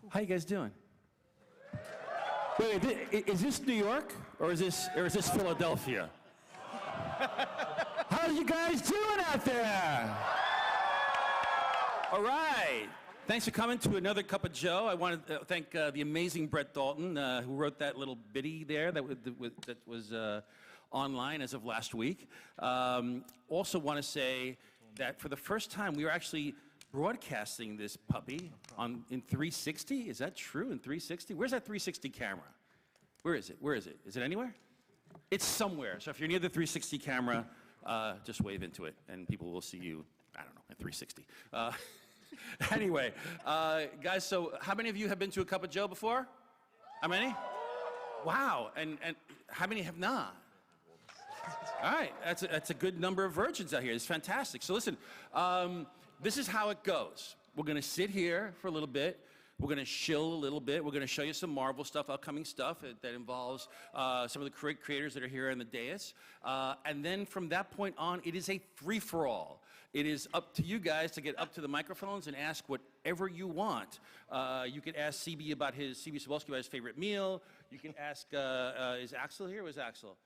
How you guys doing? Wait, is this New York or is this Philadelphia? How you guys doing out there? All right. Thanks for coming to another Cup of Joe. I want to thank the amazing Brett Dalton, who wrote that little bitty there that was online as of last week. Also want to say that for the first time, we are actually broadcasting this puppy in 360. Is that true, in 360? Where's that 360 camera? Where is it? Where is it? Is it anywhere? It's somewhere. So if you're near the 360 camera, just wave into it, and people will see you, I don't know, at 360. Anyway, guys, so how many of you have been to a Cup of Joe before? How many? Wow, and how many have not? All right, that's a good number of virgins out here. It's fantastic. So listen, this is how it goes. We're going to sit here for a little bit. We're going to chill a little bit. We're going to show you some Marvel stuff, upcoming stuff that involves some of the creators that are here on the dais. And then from that point on, it is a free-for-all. It is up to you guys to get up to the microphones and ask whatever you want. You could ask CB Cebulski about his favorite meal. You can ask, is Axel here? Where's Axel?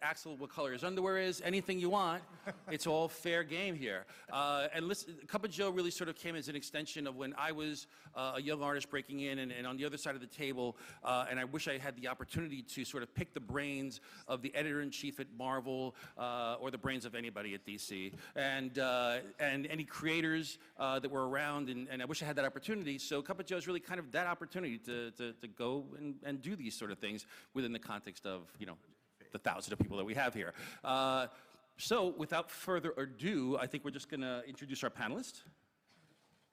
Axel, what color his underwear is, anything you want. It's all fair game here. And listen, Cup of Joe really sort of came as an extension of when I was a young artist breaking in and on the other side of the table, and I wish I had the opportunity to sort of pick the brains of the editor-in-chief at Marvel, or the brains of anybody at DC, and any creators that were around, and I wish I had that opportunity. So Cup of Joe is really kind of that opportunity to go and do these sort of things within the context of, you know, the thousands of people that we have here. So without further ado, I think we're just going to introduce our panelists.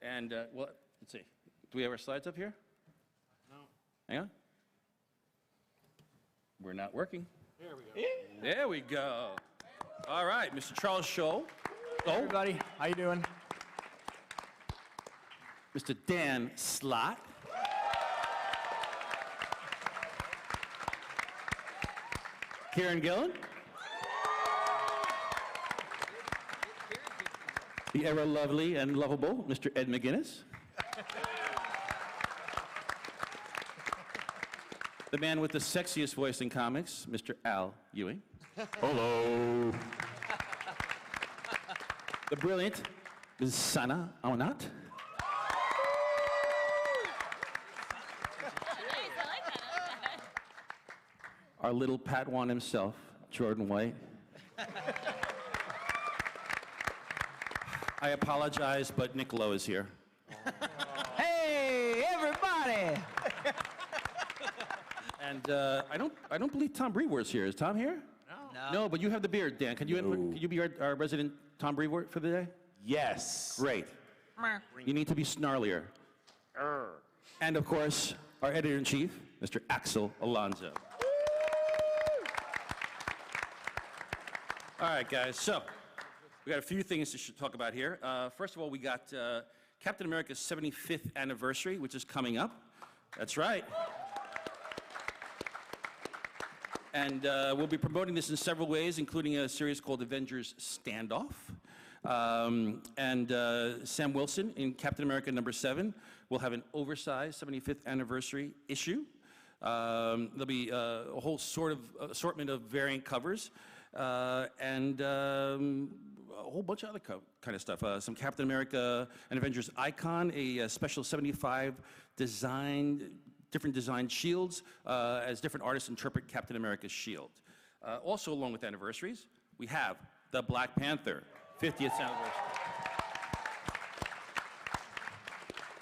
And, well, let's see. Do we have our slides up here? No. Hang on. We're not working. There we go. There we go. All right, Mr. Charles Scholl. Hey, everybody. How you doing? Mr. Dan Slott. Kieran Gillen. The ever lovely and lovable Mr. Ed McGuinness. The man with the sexiest voice in comics, Mr. Al Ewing. Hello. The brilliant Ms. Sana Aunat. Our little Padawan himself, Jordan White. I apologize, but Nick Lowe is here. Hey, everybody! And I don't believe Tom Brevoort's here. Is Tom here? No. No, but you have the beard, Dan. Can you be our resident Tom Brevoort for the day? Yes. Great. You need to be snarlier. And of course, our editor-in-chief, Mr. Axel Alonso. All right, guys, so we got a few things to talk about here. First of all, we got Captain America's 75th anniversary, which is coming up. That's right. And we'll be promoting this in several ways, including a series called Avengers Standoff. And Sam Wilson in Captain America #7 will have an oversized 75th anniversary issue. There'll be a whole assortment of variant covers. And a whole bunch of other kind of stuff. Some Captain America and Avengers Icon, a special 75 different designed shields as different artists interpret Captain America's shield. Also, along with anniversaries, we have the Black Panther 50th anniversary.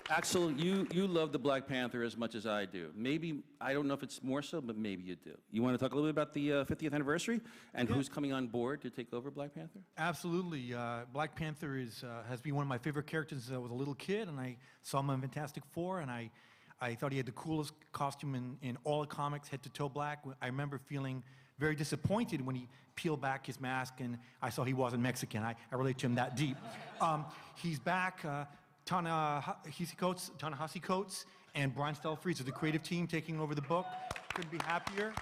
Axel, you love the Black Panther as much as I do. Maybe, I don't know if it's more so, but maybe you do. You want to talk a little bit about the 50th anniversary and who's coming on board to take over Black Panther? Absolutely. Black Panther has been one of my favorite characters since I was a little kid, and I saw him in Fantastic Four, and I thought he had the coolest costume in all the comics, head to toe black. I remember feeling very disappointed when he peeled back his mask and I saw he wasn't Mexican. I relate to him that deep. He's back. Ta-Nehisi Coates and Brian Stelfreeze of the creative team taking over the book. Couldn't be happier.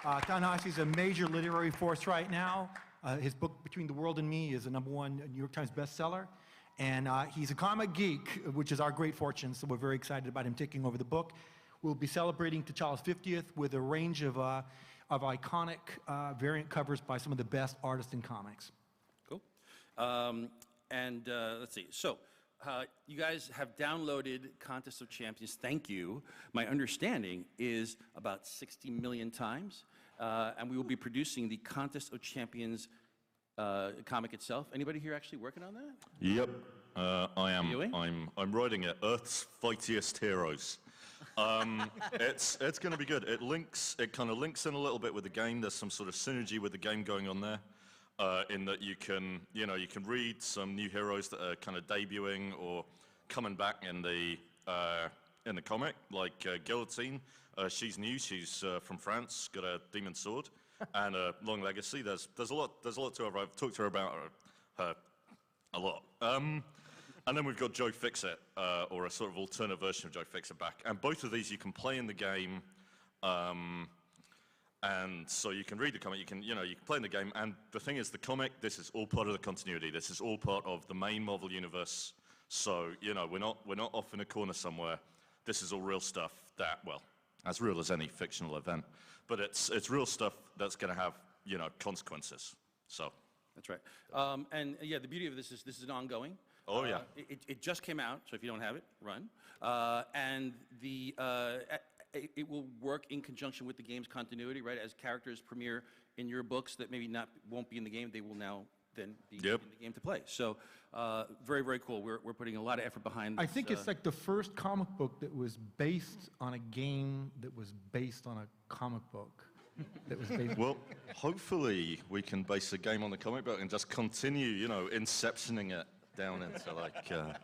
Ta-Nehisi is a major literary force right now. His book, Between the World and Me, is a #1 New York Times bestseller. And he's a comic geek, which is our great fortune, so we're very excited about him taking over the book. We'll be celebrating T'Challa's 50th with a range of iconic variant covers by some of the best artists in comics. Cool. Let's see. So, you guys have downloaded Contest of Champions. Thank you. My understanding is about 60 million times. And we will be producing the Contest of Champions comic itself. Anybody here actually working on that? Yep, I am. Doing? I'm writing it. Earth's Fightiest Heroes. It's going to be good. It kind of links in a little bit with the game. There's some sort of synergy with the game going on there. In that you can read some new heroes that are kind of debuting or coming back in the comic, like Guillotine. She's new. She's from France, got a demon sword and a long legacy. There's a lot to her. I've talked to her about her a lot. And then we've got Joe Fixit, or a sort of alternate version of Joe Fixit back. And both of these you can play in the game. And so you can read the comic, you can play in the game, and the thing is, the comic, this is all part of the continuity. This is all part of the main Marvel universe. So, we're not off in a corner somewhere. This is all real stuff that, well, as real as any fictional event, but it's real stuff that's going to have, consequences. So. That's right. And yeah, the beauty of this is an ongoing. Oh, yeah. It just came out, so if you don't have it, run. And it will work in conjunction with the game's continuity, right? As characters premiere in your books that maybe won't be in the game, they will now then be in the game to play. So very, very cool. We're putting a lot of effort behind this. I think it's like the first comic book that was based on a game that was based on a comic book. That was based. Well, hopefully we can base a game on the comic book and just continue, inceptioning it down into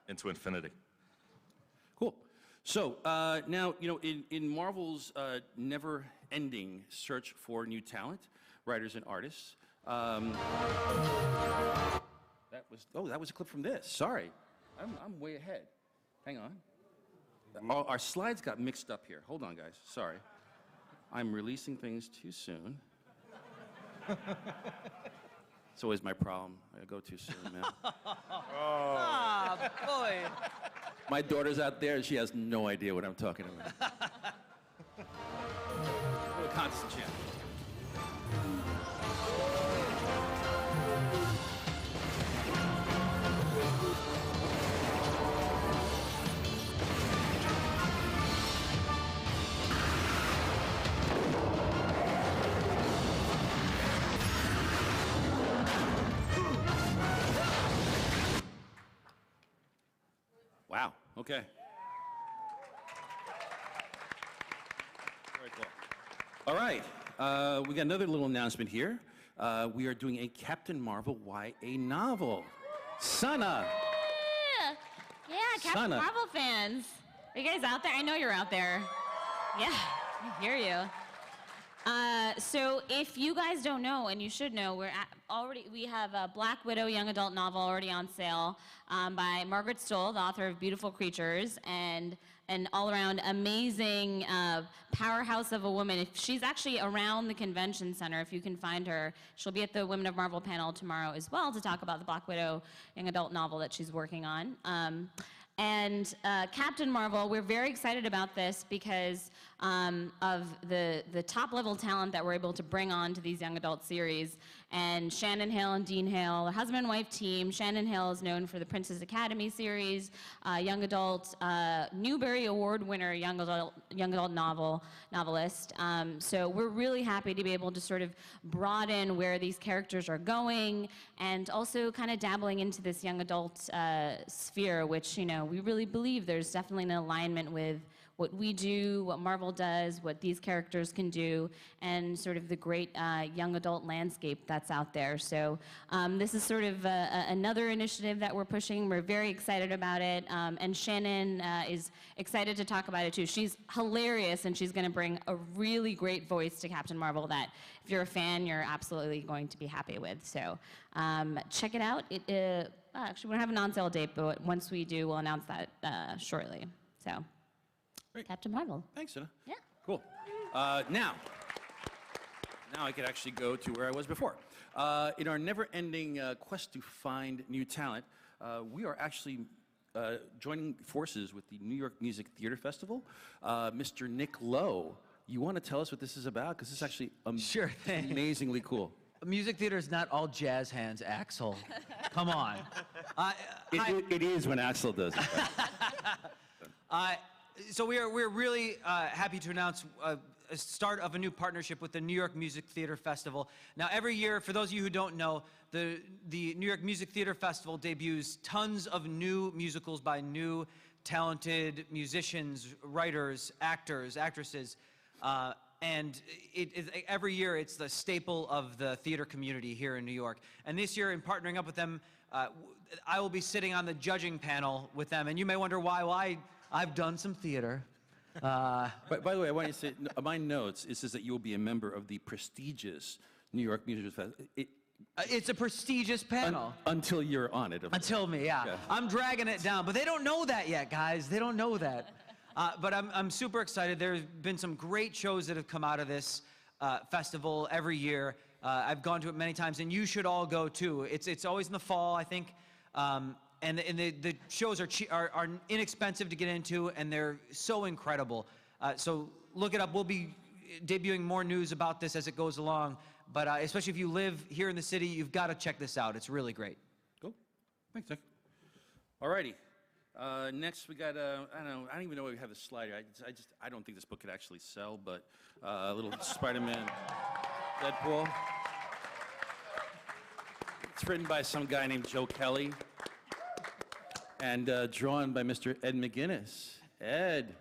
into infinity. Cool. So now, in Marvel's never-ending search for new talent, writers and artists, that was a clip from this. Sorry, I'm way ahead. Hang on. Our slides got mixed up here. Hold on, guys. Sorry. I'm releasing things too soon. It's always my problem. I go too soon, man. Oh, boy. My daughter's out there, and she has no idea what I'm talking about. What a constant champ. Wow, okay. Very cool. All right, we got another little announcement here. We are doing a Captain Marvel YA novel. Sana. Yeah, Captain Sana. Marvel fans. Are you guys out there? I know you're out there. Yeah, I hear you. So if you guys don't know, and you should know, we have a Black Widow young adult novel already on sale by Margaret Stohl, the author of Beautiful Creatures, and an all-around amazing powerhouse of a woman. She's actually around the convention center, if you can find her. She'll be at the Women of Marvel panel tomorrow as well to talk about the Black Widow young adult novel that she's working on. And Captain Marvel, we're very excited about this because of the top-level talent that we're able to bring on to these young adult series. And Shannon Hale and Dean Hale, a husband and wife team. Shannon Hale is known for the Princess Academy series, young adult, Newbery Award winner, young adult novelist. So we're really happy to be able to sort of broaden where these characters are going, and also kind of dabbling into this young adult sphere, which we really believe there's definitely an alignment with what we do, what Marvel does, what these characters can do, and sort of the great young adult landscape that's out there. So this is sort of another initiative that we're pushing. We're very excited about it, and Shannon is excited to talk about it too. She's hilarious, and she's going to bring a really great voice to Captain Marvel that, if you're a fan, you're absolutely going to be happy with. So check it out. Actually, we don't have an on-sale date, but once we do, we'll announce that shortly. So. Great. Captain Marvel. Thanks, Sana. Yeah. Cool. Now I could actually go to where I was before. In our never-ending quest to find new talent, we are actually joining forces with the New York Music Theater Festival. Mr. Nick Lowe, you want to tell us what this is about? Because this is actually Sure thing. amazingly cool. Music theater is not all jazz hands, Axel. Come on. It is when Axel does it. So we're really happy to announce a start of a new partnership with the New York Music Theater Festival. Now, every year, for those of you who don't know, the New York Music Theater Festival debuts tons of new musicals by new talented musicians, writers, actors, actresses. And every year, it's the staple of the theater community here in New York. And this year, in partnering up with them, I will be sitting on the judging panel with them. And you may wonder why. Well, I've done some theater. By the way, I want you to say, my notes, it says that you will be a member of the prestigious New York Music Festival. It's a prestigious panel. Until you're on it. Until me, yeah. Okay. I'm dragging it down, but they don't know that yet, guys. They don't know that. But I'm super excited. There's been some great shows that have come out of this festival every year. I've gone to it many times, and you should all go too. It's always in the fall, I think. And the shows are inexpensive to get into, and they're so incredible. So look it up. We'll be debuting more news about this as it goes along. But especially if you live here in the city, you've got to check this out. It's really great. Cool. Thanks, Nick. All righty. Next, we got, I don't even know why we have a slide here. I don't think this book could actually sell, but a little Spider-Man Deadpool. It's written by some guy named Joe Kelly and drawn by Mr. Ed McGuinness. Ed,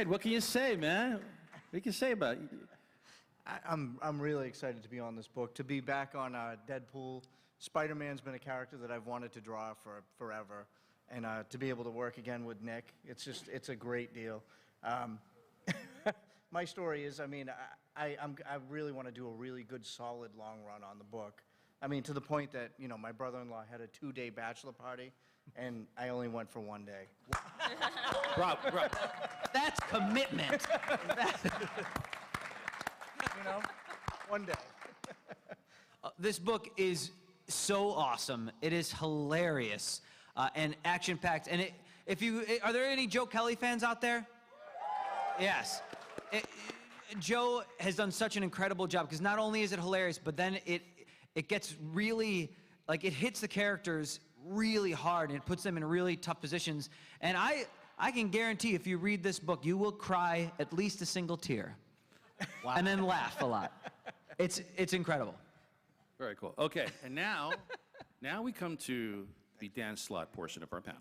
what can you say, man? What can you say about it? I'm really excited to be on this book, to be back on Deadpool. Spider-Man's been a character that I've wanted to draw for forever, and to be able to work again with Nick, it's a great deal. My story is, I mean, I really want to do a really good, solid, long run on the book. I mean, to the point that, you know, my brother-in-law had a 2-day bachelor party, and I only went for 1 day. Rob. That's commitment. You know, 1 day. This book is so awesome. It is hilarious and action-packed. And are there any Joe Kelly fans out there? Yes. Joe has done such an incredible job, because not only is it hilarious, but then it gets really, like, it hits the characters really hard, and it puts them in really tough positions. And I can guarantee if you read this book, you will cry at least a single tear. Wow. And then laugh a lot. It's incredible. Very cool. Okay, and now we come to the Dan Slott portion of our panel.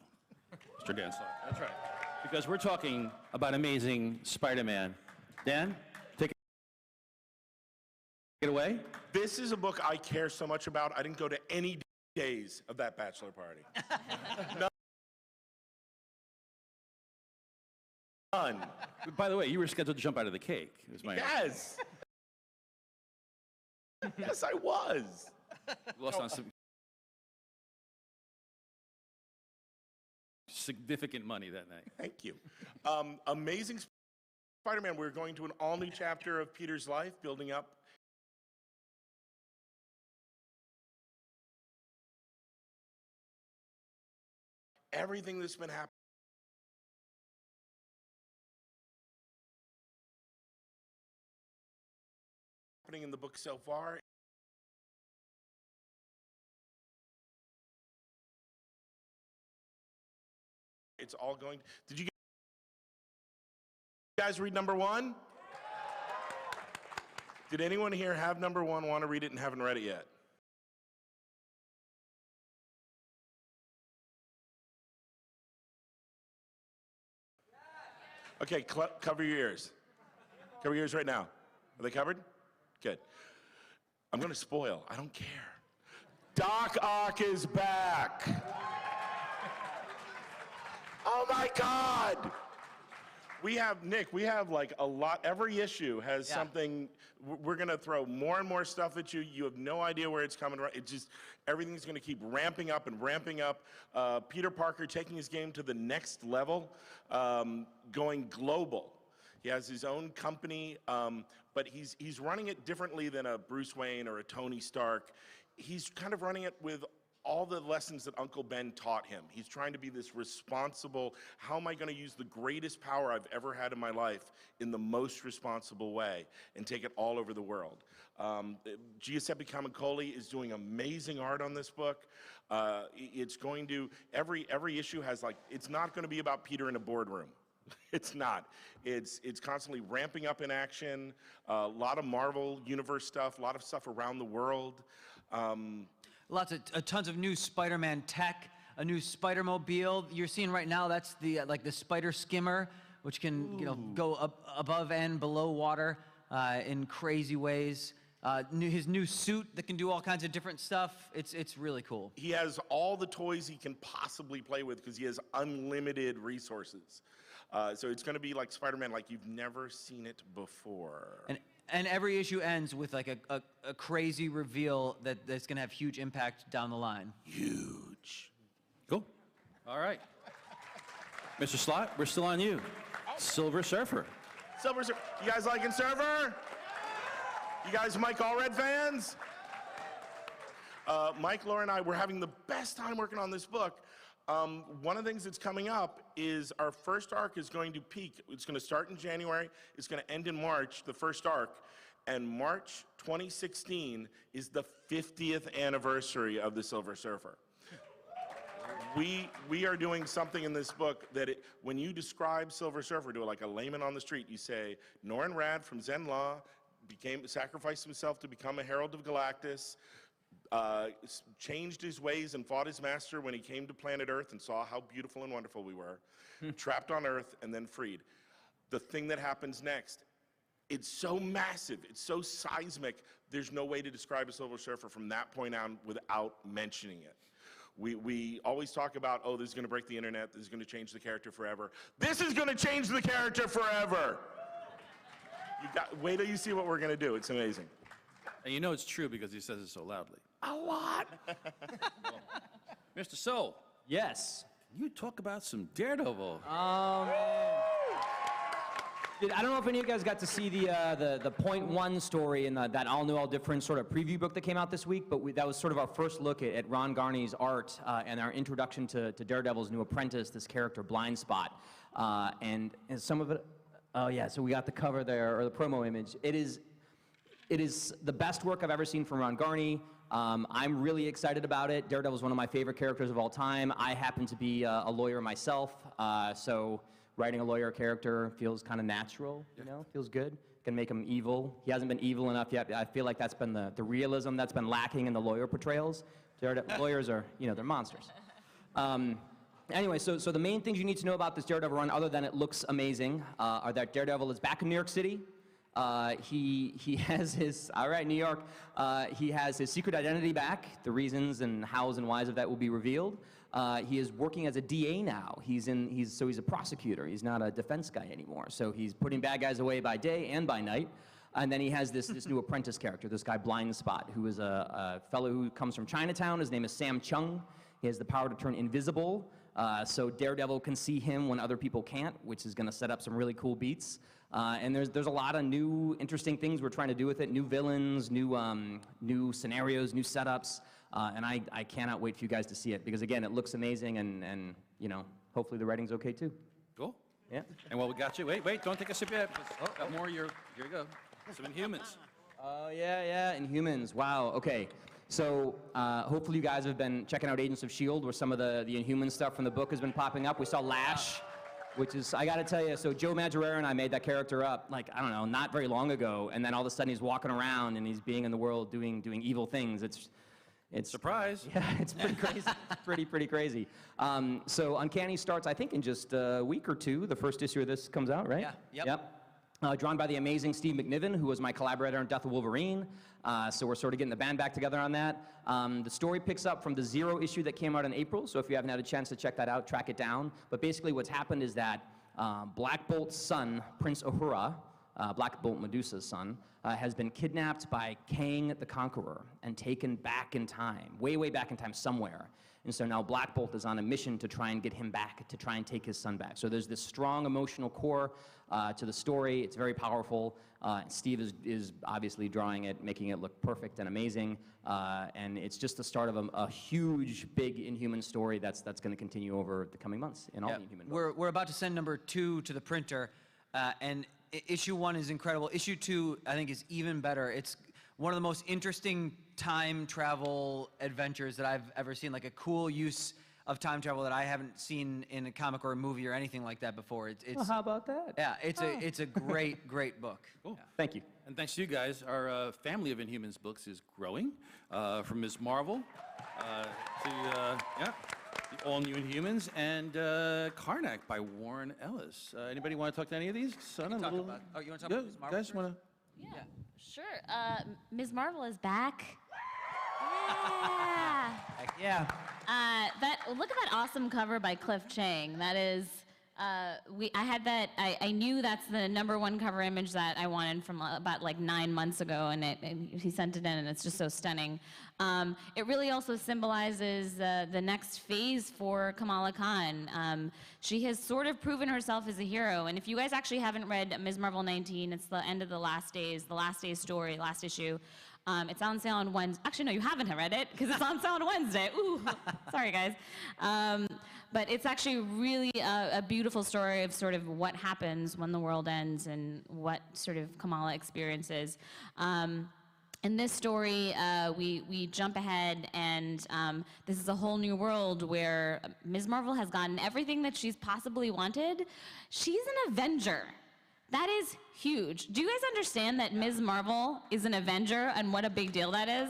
Mr. Dan Slott, that's right. Because we're talking about Amazing Spider-Man. Dan, take it away. This is a book I care so much about. I didn't go to any days of that bachelor party. None. By the way, you were scheduled to jump out of the cake. Yes. Yes, I was. Lost on some significant money that night. Thank you. Amazing Spider-Man. We're going to an all-new chapter of Peter's life, building up everything that's been happening in the book so far. It's all going. Did you guys read number 1? Did anyone here have number 1, want to read it, and haven't read it yet? Okay, cover your ears. Cover your ears right now. Are they covered? Good. I'm going to spoil. I don't care. Doc Ock is back. Oh my God. We have, Nick, we have like a lot, every issue has something, we're going to throw more and more stuff at you. You have no idea where it's coming from. It's just, everything's going to keep ramping up and ramping up. Peter Parker taking his game to the next level, going global. He has his own company, but he's running it differently than a Bruce Wayne or a Tony Stark. He's kind of running it with all the lessons that Uncle Ben taught him. He's trying to be this responsible, how am I going to use the greatest power I've ever had in my life in the most responsible way and take it all over the world. Giuseppe Camicoli is doing amazing art on this book. It's going to, every issue has like, it's not going to be about Peter in a boardroom. It's not. It's constantly ramping up in action, a lot of Marvel Universe stuff, a lot of stuff around the world. Lots of tons of new Spider-Man tech, a new Spider-Mobile. You're seeing right now, that's the like the Spider Skimmer, which can go up above and below water in crazy ways. His new suit that can do all kinds of different stuff. It's really cool. He has all the toys he can possibly play with because he has unlimited resources. So it's going to be like Spider-Man, like you've never seen it before. And every issue ends with like a crazy reveal that's going to have huge impact down the line. Huge. Cool. All right. Mr. Slott, we're still on you. Silver Surfer. Silver Surfer. You guys liking Surfer? You guys Mike Allred fans? Mike, Laura, and I, we're having the best time working on this book. One of the things that's coming up is our first arc is going to peak. It's going to start in January. It's going to end in March, the first arc. And March 2016 is the 50th anniversary of the Silver Surfer. We are doing something in this book that when you describe Silver Surfer to like a layman on the street, you say, Norrin Radd from Zenn-La sacrificed himself to become a Herald of Galactus, changed his ways and fought his master when he came to planet Earth and saw how beautiful and wonderful we were, trapped on Earth and then freed. The thing that happens next, it's so massive, it's so seismic, there's no way to describe a Silver Surfer from that point on without mentioning it. We always talk about, oh, this is going to break the internet, this is going to change the character forever. This is going to change the character forever. Wait till you see what we're going to do. It's amazing. And you know it's true because he says it so loudly. A lot. Mr. Soul, Yes. you talk about some Daredevil. Dude, I don't know if any of you guys got to see the .1 story in that All New, All Different sort of preview book that came out this week, but that was sort of our first look at Ron Garney's art and our introduction to Daredevil's new apprentice, this character, Blind Spot. And some of it, oh yeah, so we got the cover there, or the promo image. It is the best work I've ever seen from Ron Garney. I'm really excited about it. Daredevil is one of my favorite characters of all time. I happen to be a lawyer myself, so writing a lawyer character feels kind of natural, you know, feels good. Can make him evil. He hasn't been evil enough yet. I feel like that's been the realism that's been lacking in the lawyer portrayals. Lawyers are, you know, they're monsters. Anyway, so the main things you need to know about this Daredevil run, other than it looks amazing, are that Daredevil is back in New York City. He has his, all right, New York, he has his secret identity back. The reasons and hows and whys of that will be revealed. He is working as a DA now. He's a prosecutor. He's not a defense guy anymore. So he's putting bad guys away by day and by night. And then he has this new apprentice character, this guy Blind Spot, who is a fellow who comes from Chinatown. His name is Sam Chung. He has the power to turn invisible. So Daredevil can see him when other people can't, which is going to set up some really cool beats. And there's a lot of new, interesting things we're trying to do with it. New villains, new scenarios, new setups. And I cannot wait for you guys to see it because, again, it looks amazing and you know, hopefully the writing's okay too. Cool. Yeah. And while we got you, wait, don't take a sip yet. Got more, here you go. Some Inhumans. Oh, yeah, Inhumans. Wow, okay. So hopefully you guys have been checking out Agents of S.H.I.E.L.D., where some of the Inhuman stuff from the book has been popping up. We saw Lash, which is, I gotta tell you, so Joe Madureira and I made that character up, like, I don't know, not very long ago, and then all of a sudden he's walking around and he's being in the world doing evil things. It's Surprise. Yeah, it's pretty crazy. pretty crazy. So Uncanny starts, I think, in just a week or two. The first issue of this comes out, right? Yeah, Yep. Drawn by the amazing Steve McNiven, who was my collaborator on Death of Wolverine. So we're sort of getting the band back together on that. The story picks up from the Zero issue that came out in April, so if you haven't had a chance to check that out, track it down. But basically what's happened is that Black Bolt's son, Prince Uhura, Black Bolt Medusa's son, has been kidnapped by Kang the Conqueror and taken back in time, way back in time somewhere. And so now Black Bolt is on a mission to try and get him back, to try and take his son back. So there's this strong emotional core to the story. It's very powerful. Steve is obviously drawing it, making it look perfect and amazing. And it's just the start of a huge, big Inhuman story that's going to continue over the coming months in all the Inhuman books. We're about to send number 2 to the printer, and issue 1 is incredible. Issue 2, I think, is even better. It's one of the most interesting time travel adventures that I've ever seen, like a cool use of time travel that I haven't seen in a comic or a movie or anything like that before. Well, how about that? Yeah, it's a great book. Cool. Yeah. Thank you. And thanks to you guys, our family of Inhumans books is growing, from Ms. Marvel to the all-new Inhumans, and Karnak by Warren Ellis. Anybody want to talk to any of these? Son, a little... Oh, you want to talk about Ms. Marvel guys first? want to... Yeah, sure. Ms. Marvel is back. Yeah. Heck yeah. Look at that awesome cover by Cliff Chang. That is, I knew that's the #1 cover image that I wanted from about like 9 months ago, and he sent it in, and it's just so stunning. It really also symbolizes the next phase for Kamala Khan. She has sort of proven herself as a hero, and if you guys actually haven't read Ms. Marvel 19, it's the end of the last days story, last issue. It's on sale on Wednesday. Actually, no, you haven't read it because it's on sale on Wednesday. Ooh, sorry, guys. But it's actually really a beautiful story of sort of what happens when the world ends and what sort of Kamala experiences. In this story, we jump ahead, and this is a whole new world where Ms. Marvel has gotten everything that she's possibly wanted. She's an Avenger. That is huge. Do you guys understand that Ms. Marvel is an Avenger and what a big deal that is?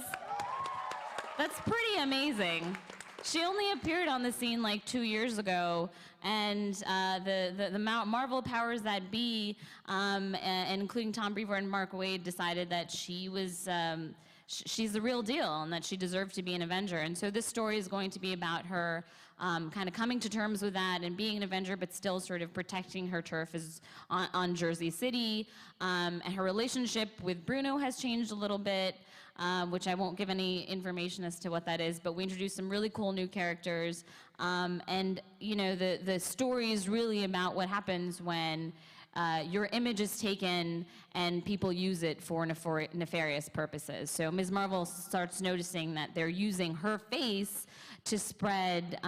That's pretty amazing. She only appeared on the scene like 2 years ago, and the Marvel powers that be, including Tom Brevoort and Mark Waid, decided that she was she's the real deal and that she deserved to be an Avenger. And so this story is going to be about her kind of coming to terms with that and being an Avenger, but still sort of protecting her turf on Jersey City. And her relationship with Bruno has changed a little bit, which I won't give any information as to what that is, but we introduced some really cool new characters. And you know, the story is really about what happens when your image is taken and people use it for nefarious purposes. So Ms. Marvel starts noticing that they're using her face to spread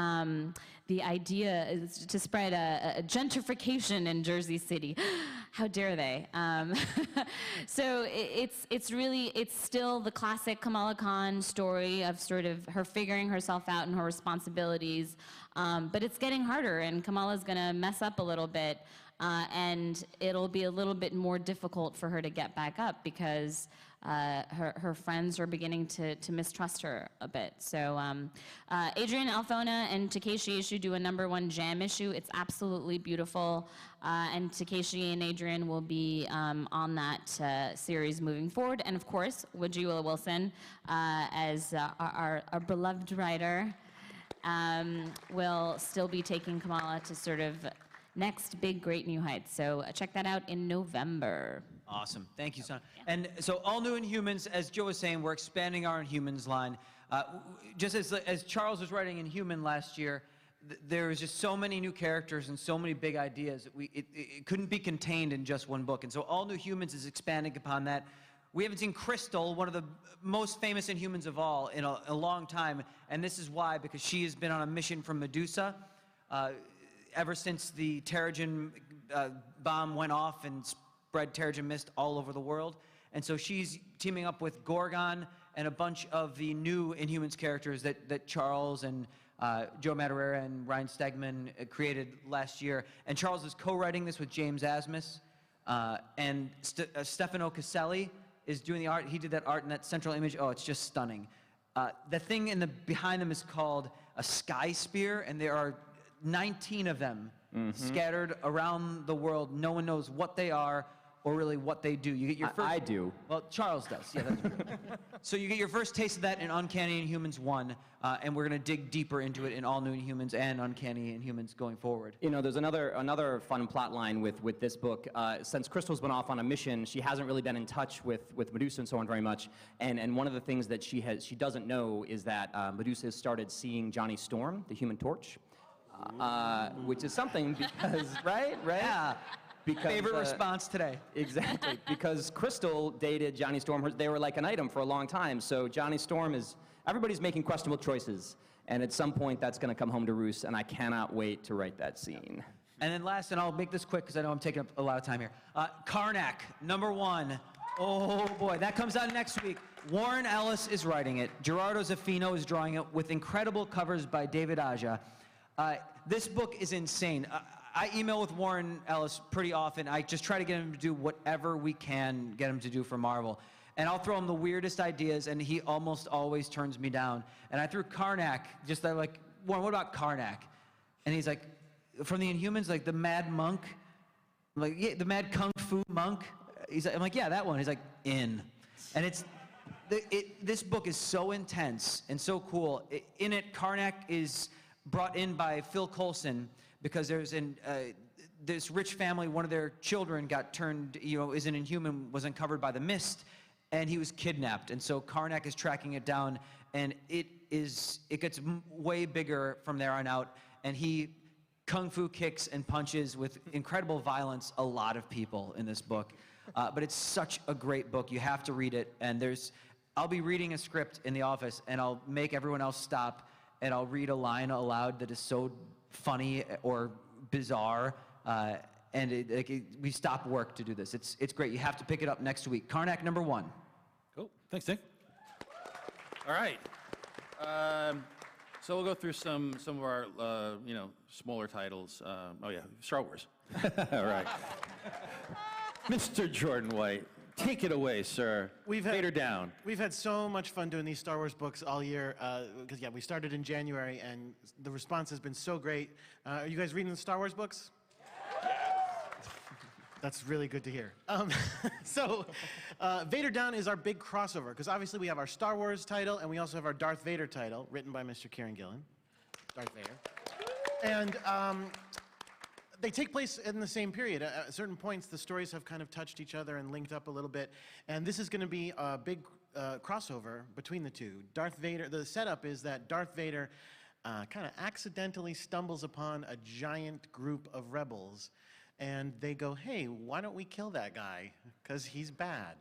the idea, to spread a gentrification in Jersey City. How dare they? So it's still the classic Kamala Khan story of sort of her figuring herself out and her responsibilities, but it's getting harder, and Kamala's gonna mess up a little bit. And it'll be a little bit more difficult for her to get back up because her friends are beginning to mistrust her a bit. So Adrian Alfona and Takeshi Issue do a #1 jam issue. It's absolutely beautiful. And Takeshi and Adrian will be on that series moving forward. And of course, Wajula Wilson, as our beloved writer, will still be taking Kamala to sort of next big great new heights. So check that out in November. Awesome. Thank you, son. And so all new Inhumans, as Joe was saying, we're expanding our Inhumans line. Just as Charles was writing Inhuman last year, there was just so many new characters and so many big ideas. It couldn't be contained in just one book. And so all new Humans is expanding upon that. We haven't seen Crystal, one of the most famous Inhumans of all, in a long time. And this is why, because she has been on a mission from Medusa. Ever since the Terrigen bomb went off and spread Terrigen mist all over the world. And so she's teaming up with Gorgon and a bunch of the new Inhumans characters that Charles and Joe Madureira and Ryan Stegman created last year. And Charles is co-writing this with James Asmus. And Stefano Caselli is doing the art. He did that art in that central image. Oh, it's just stunning. The thing behind them is called a sky spear, and there are 19 of them scattered around the world. No one knows what they are or really what they do. You get your first. I do. Well, Charles does. Yeah, that's true. So you get your first taste of that in Uncanny Inhumans 1, and we're going to dig deeper into it in All New Inhumans and Uncanny Inhumans going forward. You know, there's another fun plot line with this book. Since Crystal's been off on a mission, she hasn't really been in touch with Medusa and so on very much. And one of the things that she doesn't know is that Medusa has started seeing Johnny Storm, the Human Torch, which is something because right? Yeah. Because, Favorite response today. Exactly, because Crystal dated Johnny Storm. They were like an item for a long time. So Johnny Storm everybody's making questionable choices. And at some point, that's going to come home to roost, and I cannot wait to write that scene. And then last, and I'll make this quick because I know I'm taking up a lot of time here. Karnak, #1. Oh boy, that comes out next week. Warren Ellis is writing it. Gerardo Zaffino is drawing it with incredible covers by David Aja. This book is insane. I email with Warren Ellis pretty often. I just try to get him to do whatever we can get him to do for Marvel. And I'll throw him the weirdest ideas, and he almost always turns me down. And I threw Karnak, like, Warren, what about Karnak? And he's like, from the Inhumans, like the mad monk? I'm like, yeah, the mad kung fu monk? I'm like, yeah, that one. He's like, in. And this book is so intense and so cool. In it, Karnak is brought in by Phil Coulson, because there's this rich family, one of their children got turned, is an Inhuman, was uncovered by the mist, and he was kidnapped. And so Karnak is tracking it down, and it gets way bigger from there on out, and he kung fu kicks and punches with incredible violence a lot of people in this book. But it's such a great book. You have to read it, and I'll be reading a script in the office, and I'll make everyone else stop, and I'll read a line aloud that is so funny or bizarre, and we stop work to do this. It's great. You have to pick it up next week. Karnak #1. Cool. Thanks, Nick. All right. So we'll go through some of our smaller titles. Star Wars. All right. Mr. Jordan White, take it away, sir. Vader down. We've had so much fun doing these Star Wars books all year, because we started in January, and the response has been so great. Are you guys reading the Star Wars books? That's really good to hear. So, Vader Down is our big crossover, because obviously we have our Star Wars title, and we also have our Darth Vader title, written by Mr. Kieran Gillen. Darth Vader. And they take place in the same period. At certain points, the stories have kind of touched each other and linked up a little bit. And this is going to be a big crossover between the two. Darth Vader, the setup is that Darth Vader kind of accidentally stumbles upon a giant group of rebels. And they go, hey, why don't we kill that guy? Because he's bad.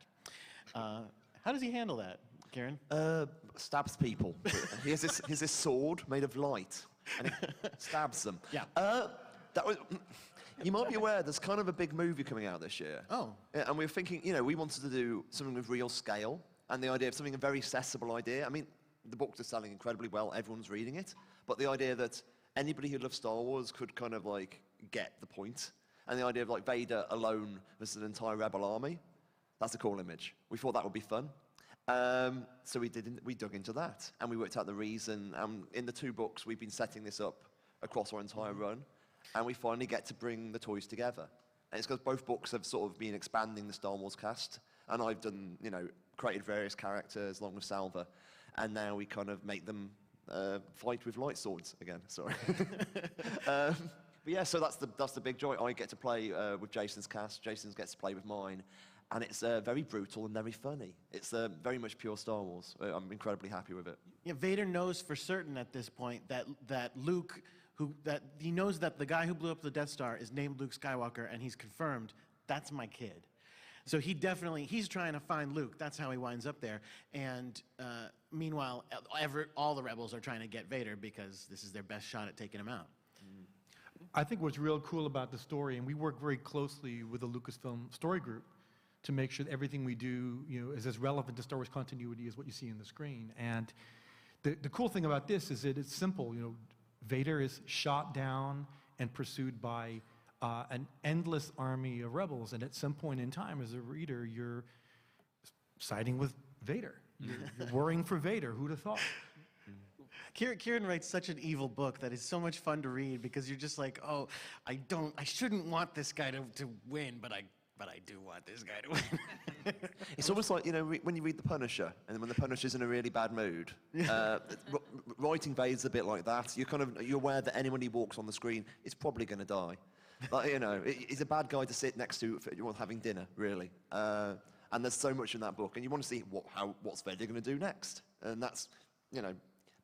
How does he handle that, Kieran? Stabs people. he has this sword made of light, and he stabs them. Yeah. You might be aware there's kind of a big movie coming out this year. Oh. Yeah, and we were thinking, we wanted to do something with real scale, and the idea of something, a very accessible idea. I mean, the books are selling incredibly well, everyone's reading it, but the idea that anybody who loves Star Wars could kind of get the point, and the idea of Vader alone versus an entire rebel army, that's a cool image. We thought that would be fun. So we dug into that, and we worked out the reason. In the 2 books, we've been setting this up across our entire run, and we finally get to bring the toys together. And it's because both books have sort of been expanding the Star Wars cast, and I've done, created various characters along with Salva, and now we kind of make them fight with light swords again. Sorry. But yeah, so that's the big joy. I get to play with Jason's cast. Jason gets to play with mine. And it's very brutal and very funny. It's very much pure Star Wars. I'm incredibly happy with it. Yeah, Vader knows for certain at this point that Luke, he knows that the guy who blew up the Death Star is named Luke Skywalker, and he's confirmed, that's my kid. So he's trying to find Luke. That's how he winds up there. And meanwhile, all the rebels are trying to get Vader because this is their best shot at taking him out. I think what's real cool about the story, and we work very closely with the Lucasfilm story group to make sure that everything we do, is as relevant to Star Wars continuity as what you see on the screen. And the cool thing about this is that it's simple. Vader is shot down and pursued by an endless army of rebels, and at some point in time, as a reader, you're siding with Vader. You're worrying for Vader. Who'd have thought? Kieran writes such an evil book that is so much fun to read because you're just like, oh, I shouldn't want this guy to win, but I but I do want this guy to win. It's almost like, when you read The Punisher, and then when The Punisher's in a really bad mood, writing Vader's a bit like that. You're aware that anyone he walks on the screen is probably going to die. Like, he's a bad guy to sit next to if you're having dinner, really. And there's so much in that book, and you want to see what's Vader going to do next. And that's,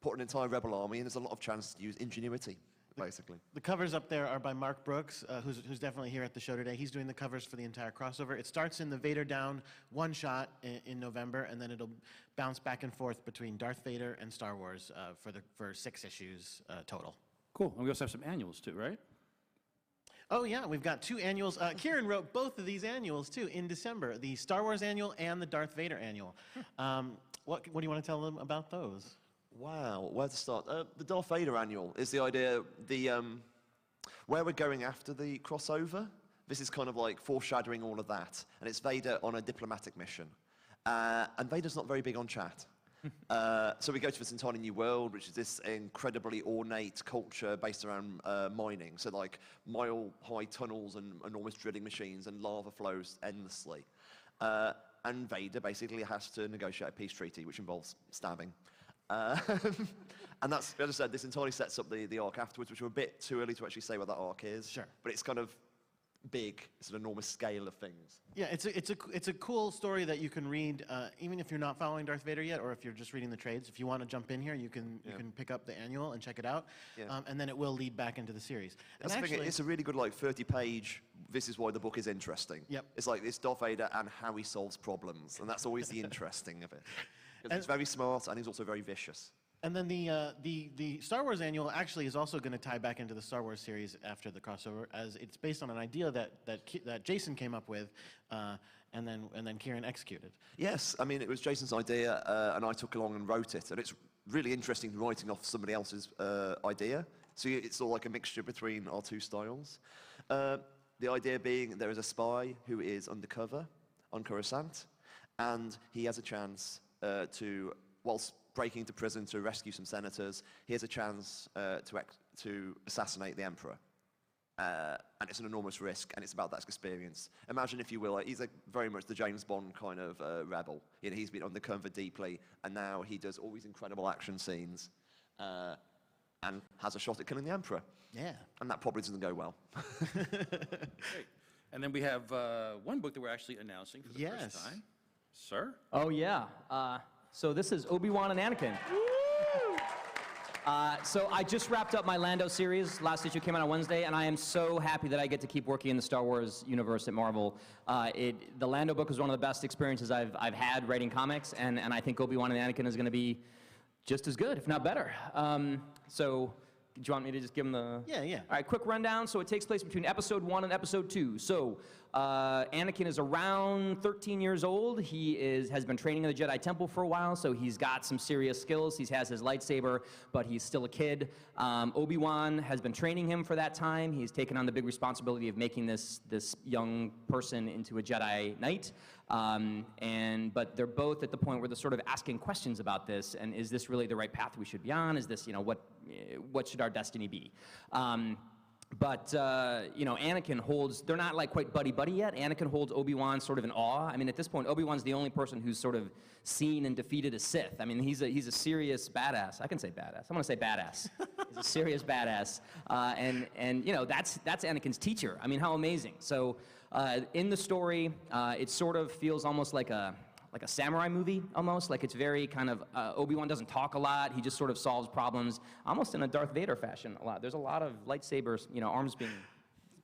put an entire rebel army, and there's a lot of chance to use ingenuity, basically. The covers up there are by Mark Brooks, who's definitely here at the show today. He's doing the covers for the entire crossover. It starts in the Vader Down one-shot in November, and then it'll bounce back and forth between Darth Vader and Star Wars for 6 issues total. Cool. And we also have some annuals too, right? Oh yeah, we've got 2 annuals. Kieran wrote both of these annuals too in December, the Star Wars annual and the Darth Vader annual. What do you want to tell them about those? Wow, where to start? The Darth Vader annual is the idea, where we're going after the crossover. This is kind of like foreshadowing all of that, and it's Vader on a diplomatic mission. And Vader's not very big on chat. So we go to this entirely new world, which is this incredibly ornate culture based around mining. So like mile-high tunnels and enormous drilling machines and lava flows endlessly. And Vader basically has to negotiate a peace treaty, which involves stabbing. And that's, as I said, this entirely sets up the arc afterwards, which we're a bit too early to actually say what that arc is. Sure. But it's kind of big. It's an enormous scale of things. Yeah, it's a cool story that you can read even if you're not following Darth Vader yet, or if you're just reading the trades. If you want to jump in here, you can pick up the annual and check it out, and then it will lead back into the series. And That's the actually, thing, it's a really good 30-page, this is why the book is interesting. Yep. It's like it's Darth Vader and how he solves problems, and that's always the interesting of it. Because he's very smart and he's also very vicious. And then the Star Wars annual actually is also going to tie back into the Star Wars series after the crossover, as it's based on an idea that Jason came up with, and then Kieran executed. Yes, I mean it was Jason's idea, and I took along and wrote it, and it's really interesting writing off somebody else's idea. So it's all like a mixture between our 2 styles. The idea being there is a spy who is undercover on Coruscant, and he has a chance whilst breaking into prison to rescue some senators, he has a chance to assassinate the Emperor. And it's an enormous risk, and it's about that experience. Imagine, if you will, he's very much the James Bond kind of rebel. He's been undercover deeply, and now he does all these incredible action scenes, and has a shot at killing the Emperor. Yeah. And that probably doesn't go well. Great. And then we have one book that we're actually announcing for the first time. Sir? Oh, yeah. So this is Obi-Wan and Anakin. So I just wrapped up my Lando series. Last issue came out on Wednesday, and I am so happy that I get to keep working in the Star Wars universe at Marvel. The Lando book was one of the best experiences I've had writing comics, and I think Obi-Wan and Anakin is going to be just as good, if not better. So do you want me to just give them the... Yeah. All right, quick rundown. So it takes place between episode 1 and episode 2. So Anakin is around 13 years old. He has been training in the Jedi Temple for a while, so he's got some serious skills. He has his lightsaber, but he's still a kid. Obi-Wan has been training him for that time. He's taken on the big responsibility of making this young person into a Jedi Knight. But they're both at the point where they're sort of asking questions about this, and is this really the right path we should be on? Is this, what should our destiny be? Anakin holds, they're not like quite buddy-buddy yet. Anakin holds Obi-Wan sort of in awe. I mean, at this point, Obi-Wan's the only person who's sort of seen and defeated a Sith. I mean, he's a serious badass. I can say badass. I'm gonna say badass. He's a serious badass. That's Anakin's teacher. I mean, how amazing. So in the story, it sort of feels almost like a samurai movie, almost. Like it's very kind of, Obi-Wan doesn't talk a lot. He just sort of solves problems, almost in a Darth Vader fashion a lot. There's a lot of lightsabers, arms being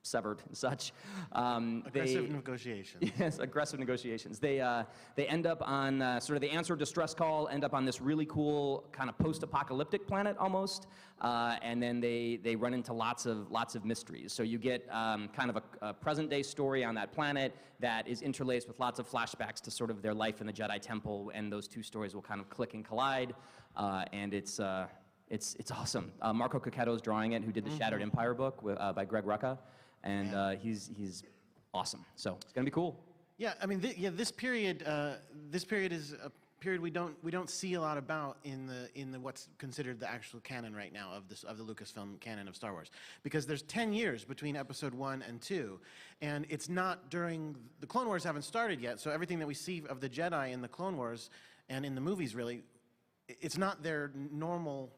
severed and such. Aggressive negotiations. Yes, aggressive negotiations. They end up on, they answer a distress call, end up on this really cool kind of post-apocalyptic planet almost, and then they run into lots of mysteries. So you get kind of a present-day story on that planet that is interlaced with lots of flashbacks to sort of their life in the Jedi Temple, and those 2 stories will kind of click and collide, and it's awesome. Marco Cacchetto's drawing it, who did the Shattered Empire book by Greg Rucka, and he's awesome. So it's gonna be cool. Yeah, I mean, this period is period we don't see a lot about in the what's considered the actual canon right now of the Lucasfilm canon of Star Wars, because there's 10 years between Episode 1 and 2, and it's not during the Clone Wars haven't started yet, so everything that we see of the Jedi in the Clone Wars and in the movies, really, it's not their normal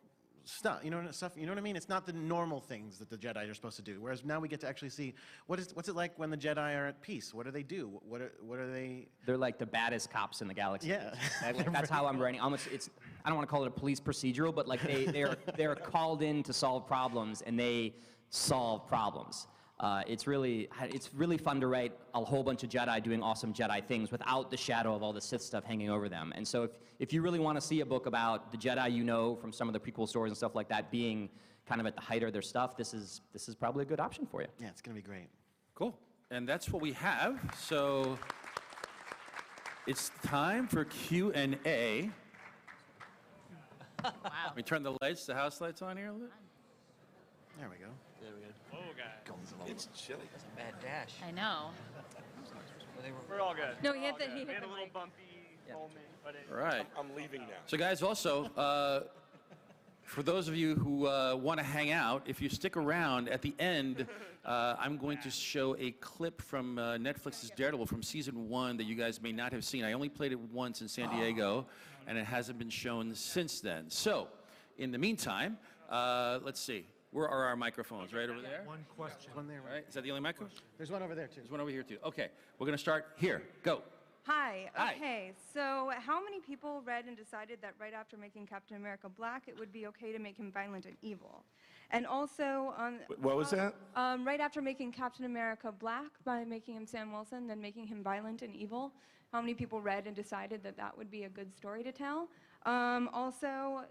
stuff. You know what I mean? It's not the normal things that the Jedi are supposed to do. Whereas now we get to actually see what's it like when the Jedi are at peace. What do they do? What are they? They're like the baddest cops in the galaxy. Yeah. That's how I'm writing. Almost, I don't want to call it a police procedural, but like they're called in to solve problems, and they solve problems. It's really fun to write a whole bunch of Jedi doing awesome Jedi things without the shadow of all the Sith stuff hanging over them. And so if you really want to see a book about the Jedi you know from some of the prequel stories and stuff like that being kind of at the height of their stuff, this is probably a good option for you. Yeah, it's going to be great. Cool. And that's what we have. So it's time for Q&A. Wow. We turn the lights, the house lights on here a little bit. There we go. It's chilly. Bad dash. I know. We're all good. No, he hit the We had a little mic. bumpy moment, but it, All right. I'm leaving now. So guys, also, for those of you who want to hang out, if you stick around, at the end, I'm going to show a clip from Netflix's Daredevil from season 1 that you guys may not have seen. I only played it once in San Diego, and it hasn't been shown since then. So, in the meantime, let's see. Where are our microphones? Right over there? One question. One there. Right? Is that the only microphone? There's one over there too. There's one over here, too. Okay. We're going to start here. Go. Hi. Hi. Okay. So, how many people read and decided that right after making Captain America black, it would be okay to make him violent and evil? And also, What was that? right after making Captain America black by making him Sam Wilson, then making him violent and evil, how many people read and decided that that would be a good story to tell? Also,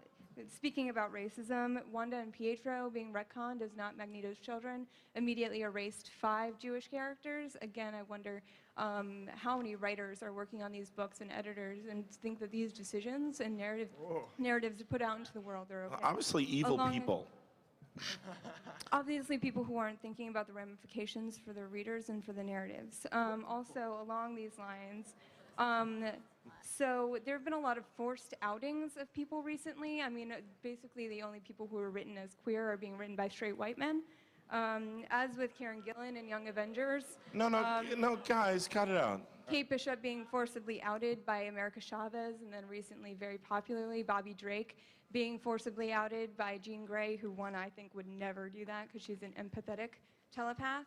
speaking about racism, Wanda and Pietro being retconned as not Magneto's children immediately erased 5 Jewish characters. Again, I wonder how many writers are working on these books and editors and think that these decisions and narratives put out into the world are okay. Obviously, evil people. Obviously, people who aren't thinking about the ramifications for their readers and for the narratives. Also, along these lines, so there have been a lot of forced outings of people recently. I mean, basically the only people who are written as queer are being written by straight white men. As with Kieran Gillen in Young Avengers. No, guys, cut it out. Kate Bishop being forcibly outed by America Chavez, and then recently, very popularly, Bobby Drake being forcibly outed by Jean Grey, who one I think would never do that because she's an empathetic telepath,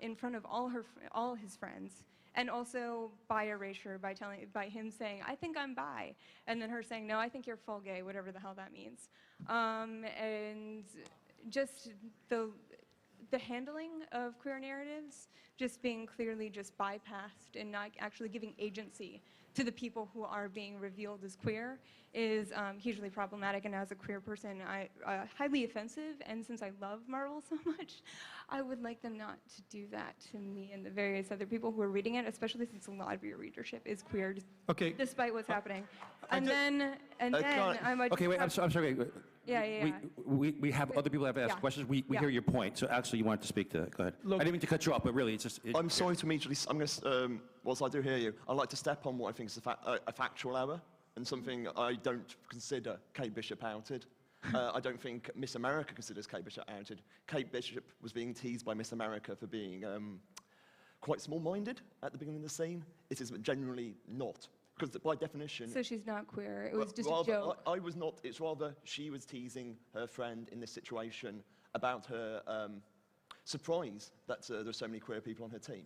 in front of all his friends. And also bi erasure by him saying, I think I'm bi, and then her saying, no, I think you're full gay, whatever the hell that means. And just the handling of queer narratives just being clearly just bypassed and not actually giving agency to the people who are being revealed as queer is hugely problematic, and as a queer person, highly offensive. And since I love Marvel so much, I would like them not to do that to me and the various other people who are reading it, especially since a lot of your readership is queer, Okay. despite what's happening. And then I might. Okay, wait, I'm sorry. Wait. Yeah. We have other people that have asked Yeah. questions. We hear your point. So actually, you wanted to speak to that. Go ahead. Look- I didn't mean to cut you off, but really, it's just. I'm sorry to immediately. I'm going to. Whilst I do hear you, I'd like to step on what I think is a factual error and something I don't consider Kate Bishop outed. I don't think Miss America considers Kate Bishop outed. Kate Bishop was being teased by Miss America for being quite small-minded at the beginning of the scene. It is generally not. Because by definition... So she's not queer. It was just rather, a joke. I was not. It's rather she was teasing her friend in this situation about her surprise that there are so many queer people on her team.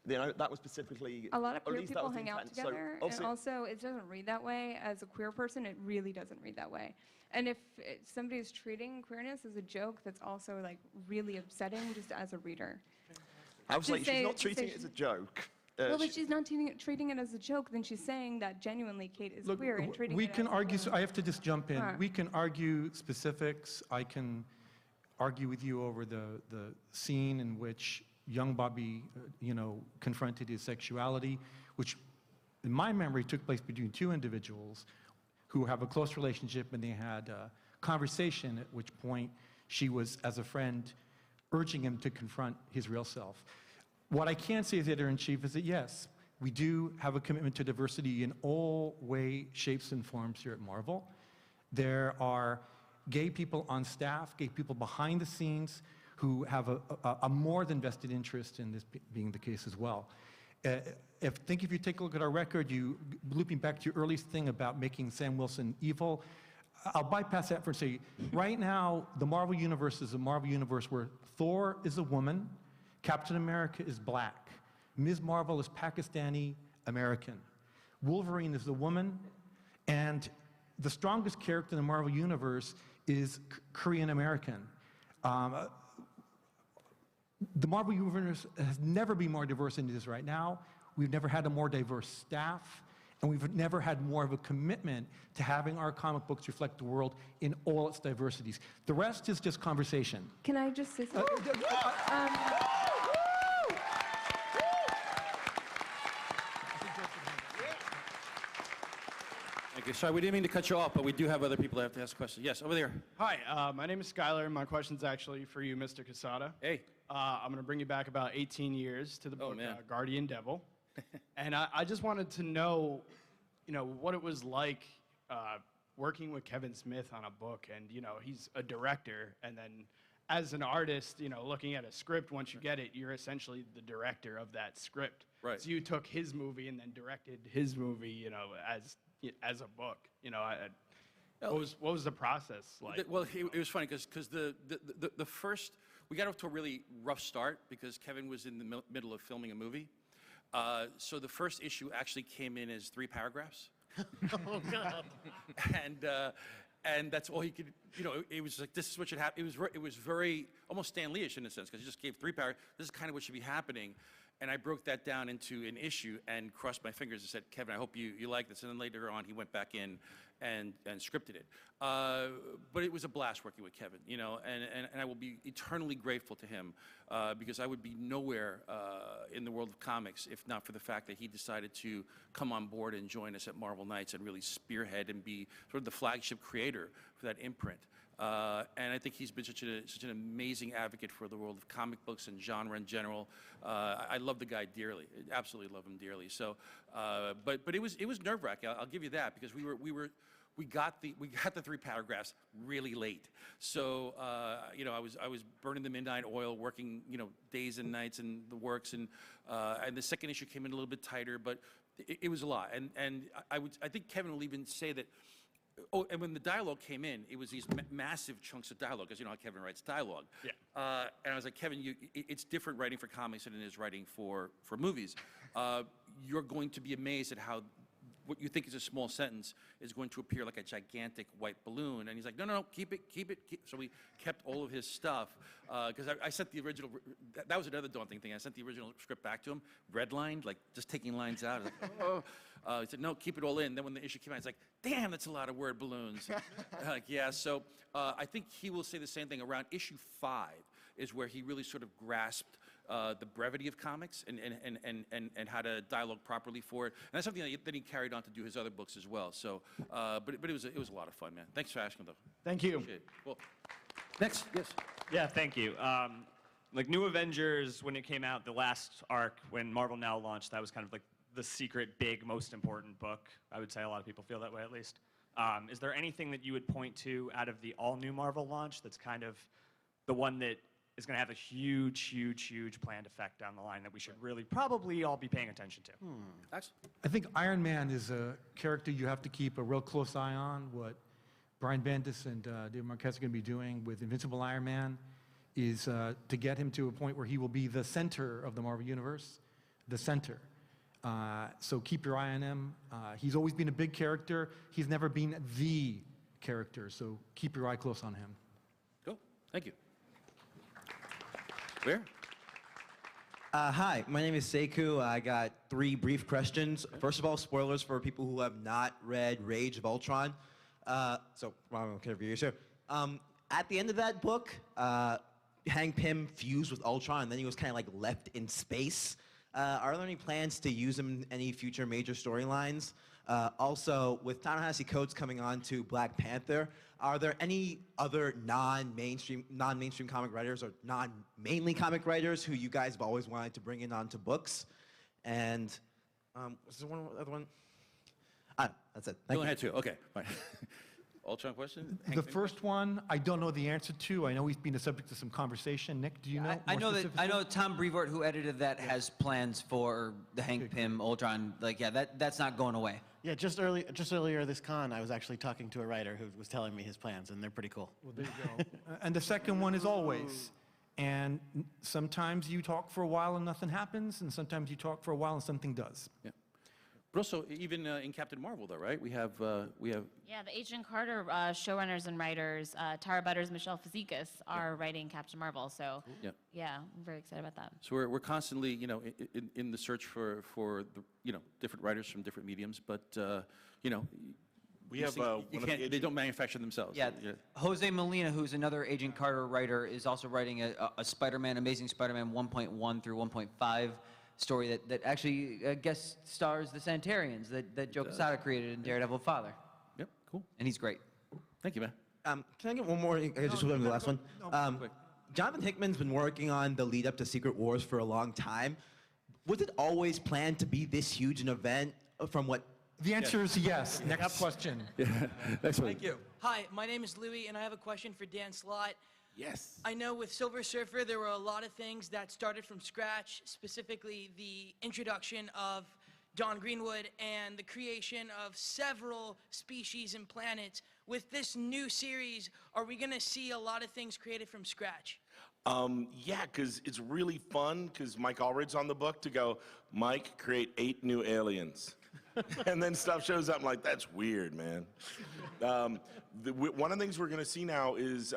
You know, that was specifically... A lot of or at queer least that people was the hang out intent. So together, and obviously- also it doesn't read that way. As a queer person, it really doesn't read that way. And if somebody's treating queerness as a joke, that's also like really upsetting just as a reader. I was To like, she's say- not to treating say it as she- a joke. Well, but she- she's not treating it as a joke, then she's saying that genuinely Kate is Look, queer and treating we it can as argue, so I have to just jump in. Alright. We can argue specifics. I can argue with you over the scene in which young Bobby, confronted his sexuality, which in my memory took place between 2 individuals who have a close relationship, and they had a conversation at which point she was, as a friend, urging him to confront his real self. What I can say as editor-in-chief is that yes, We do have a commitment to diversity in all ways, shapes, and forms here at Marvel. There are gay people on staff, gay people behind the scenes who have a more than vested interest in this being the case as well. If you take a look at our record, looping back to your earliest thing about making Sam Wilson evil, I'll bypass that for and say, right now, the Marvel Universe is a Marvel Universe where Thor is a woman, Captain America is black, Ms. Marvel is Pakistani American, Wolverine is a woman, and the strongest character in the Marvel Universe is Korean American. The Marvel Universe has never been more diverse than it is right now. We've never had a more diverse staff, and we've never had more of a commitment to having our comic books reflect the world in all its diversities. The rest is just conversation. Can I just say something? Okay, sorry, we didn't mean to cut you off, but we do have other people that have to ask questions. Yes, over there. Hi, my name is Skylar, and my question's actually for you, Mr. Quesada. Hey. I'm going to bring you back about 18 years to the book man. Guardian Devil. And I just wanted to know, what it was like working with Kevin Smith on a book. And, he's a director. And then as an artist, looking at a script, once you get it, you're essentially the director of that script. Right. So you took his movie and then directed his movie, as a book. What was the process like? Well, it was funny because the first, we got off to a really rough start because Kevin was in the middle of filming a movie. So the first issue actually came in as 3 paragraphs. Oh, God. And that's all he could, it was like, this is what should happen. It was very, almost Stan Lee-ish in a sense, because he just gave 3 paragraphs. This is kind of what should be happening. And I broke that down into an issue and crossed my fingers and said, Kevin, I hope you like this. And then later on, he went back in and scripted it. But it was a blast working with Kevin, and I will be eternally grateful to him because I would be nowhere in the world of comics if not for the fact that he decided to come on board and join us at Marvel Knights and really spearhead and be sort of the flagship creator for that imprint. And I think he's been such an amazing advocate for the world of comic books and genre in general. I love the guy dearly, absolutely love him dearly. So, but it was nerve-wracking. I'll give you that because we got the 3 paragraphs really late. So I was burning the midnight oil, working days and nights and the works, and the second issue came in a little bit tighter, but it was a lot. And I think Kevin will even say that. Oh, and when the dialogue came in, it was these massive chunks of dialogue, because you know how Kevin writes dialogue. Yeah. And I was like, Kevin, it's different writing for comics than it is writing for movies. You're going to be amazed at how what you think is a small sentence is going to appear like a gigantic white balloon. And he's like, no, keep it. So we kept all of his stuff, because I sent the original, that was another daunting thing. I sent the original script back to him, redlined, like just taking lines out. I was like, oh. He said, no, keep it all in. Then when the issue came out, he's like, damn, that's a lot of word balloons. Like, yeah, so I think he will say the same thing. Around issue 5 is where he really sort of grasped the brevity of comics and how to dialogue properly for it. And that's something that he carried on to do his other books as well. So, but it was a lot of fun, man. Thanks for asking, though. Thank you. Appreciate it. Well, next, yes. Yeah, thank you. Like New Avengers, when it came out, the last arc, when Marvel Now launched, that was kind of like the secret, big, most important book. I would say a lot of people feel that way, at least. Is there anything that you would point to out of the all-new Marvel launch that's kind of the one that is going to have a huge planned effect down the line that we should really probably all be paying attention to? I think Iron Man is a character you have to keep a real close eye on. What Brian Bendis and David Marquez are going to be doing with Invincible Iron Man is to get him to a point where he will be the center of the Marvel Universe, the center. So keep your eye on him. He's always been a big character. He's never been the character, so keep your eye close on him. Cool, thank you. Where? Hi, my name is Sekou. I got 3 brief questions. First of all, spoilers for people who have not read Rage of Ultron. So, Ron, can I review here? At the end of that book, Hank Pym fused with Ultron, and then he was kind of like left in space. Are there any plans to use him in any future major storylines? Also, with Ta-Nehisi Coates coming on to Black Panther, are there any other non-mainstream comic writers or non-mainly comic writers who you guys have always wanted to bring in onto books? And Was there one other one? That's it. You Thank only you. had two. Okay, fine. Ultron question? The first one, I don't know the answer to. I know he's been the subject of some conversation. Nick, do you know? I more know that specifically? I know Tom Brevoort, who edited that, has plans for the Hank Pym Ultron. Like, yeah, that's not going away. Yeah, just earlier this con, I was actually talking to a writer who was telling me his plans, and they're pretty cool. Well, there you go. And the second one is always. And sometimes you talk for a while and nothing happens, and sometimes you talk for a while and something does. Yeah. But also, even in Captain Marvel, though, right? We have. Yeah, the Agent Carter showrunners and writers, Tara Butters, Michelle Fazekas, are writing Captain Marvel. So, yeah, I'm very excited about that. So we're constantly, in the search for the, different writers from different mediums, but, We have they don't manufacture themselves. Yeah, Jose Molina, who's another Agent Carter writer, is also writing a Spider-Man, Amazing Spider-Man 1.1 through 1.5 story that actually guest stars the Sanitarians that Joe Quesada created in Daredevil Father. Yep, cool. And he's great. Thank you, man. Can I get one more? Just the last one. Jonathan Hickman's been working on the lead up to Secret Wars for a long time. Was it always planned to be this huge an event from what? The answer is yes. Next question. Next one. Thank you. Hi, my name is Louis, and I have a question for Dan Slott. Yes. I know with Silver Surfer, there were a lot of things that started from scratch, specifically the introduction of Don Greenwood and the creation of several species and planets. With this new series, are we going to see a lot of things created from scratch? Yeah, because it's really fun, because Mike Allred's on the book, to go, Mike, create 8 new aliens. And then stuff shows up, I'm like, that's weird, man. One of the things we're going to see now is